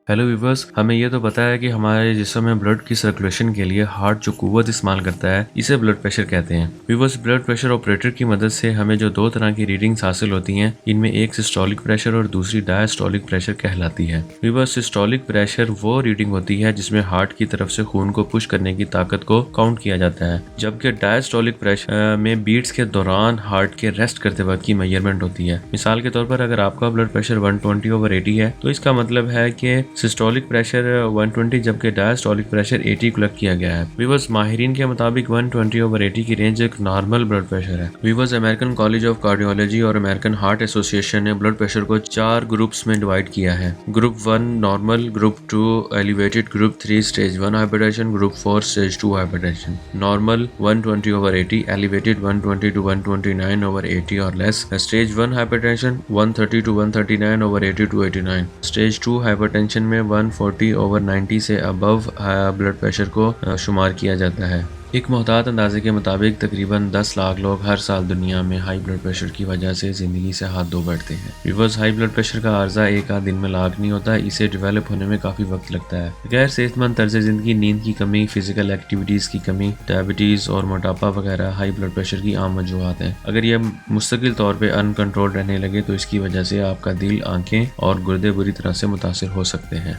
Hello viewers, हमें ये तो पता है कि हमारे जिस्म में ब्लड की सर्कुलेशन के लिए हार्ट जो कुव्वत इस्तेमाल करता है इसे ब्लड प्रेशर कहते हैं। व्यूवर्स, ब्लड प्रेशर ऑपरेटर की मदद से हमें जो दो तरह की रीडिंग्स हासिल होती हैं, इनमें एक सिस्टोलिक प्रेशर और दूसरी डायस्टोलिक प्रेशर कहलाती है। व्यूवर्स, सिस्टोलिक प्रेशर वो रीडिंग होती है जिसमें हार्ट की तरफ से खून को पुश करने की ताकत को काउंट किया जाता है, जबकि डायस्टोलिक प्रेशर में बीट्स के दौरान हार्ट के रेस्ट करते वक्त की मेजरमेंट होती है। मिसाल के तौर पर अगर आपका ब्लड प्रेशर 120/80 है तो इसका मतलब है कि सिस्टोलिक प्रेशर 120 जबकि डायस्टोलिक प्रेशर 80 को लग किया गया है। व्यूवर्स, माहिरीन के मुताबिक 120/80 की रेंज एक नॉर्मल ब्लड प्रेशर है। Viewers, American college of cardiology और अमेरिकन हार्ट एसोसिएशन ने ब्लड प्रेशर को 4 ग्रुप्स में डिवाइड किया है। Group 1 normal, group 2 elevated, group 3 stage 1 hypertension, group 4 stage 2 hypertension. Normal 120/80, elevated 120 to 129/80 और less. Stage 1 hypertension 130 to 139/80 to 89। Stage 2 hypertension में 140/90 से above blood pressure को शुमार किया जाता है। एक मोहतात अंदाजे के मुताबिक तकरीबन 10 लाख लोग हर साल दुनिया में हाई ब्लड प्रेशर की वजह से ज़िंदगी से हाथ धो बैठते हैं। व्यूअर्स, हाई ब्लड प्रेशर का आर्जा एक आध दिन में लाग नहीं होता, इसे डेवलप होने में काफ़ी वक्त लगता है। गैर सेहतमंद तर्ज ज़िंदगी, नींद की कमी, फिजिकल एक्टिविटीज़ की कमी, डायबिटीज़ और मोटापा वगैरह हाई ब्लड प्रेशर की आम वजूहात हैं। अगर यह मुस्तकिल तौर पर अनकंट्रोल रहने लगे तो इसकी वजह से आपका दिल, आंखें और गुर्दे बुरी तरह से मुतासर हो सकते हैं।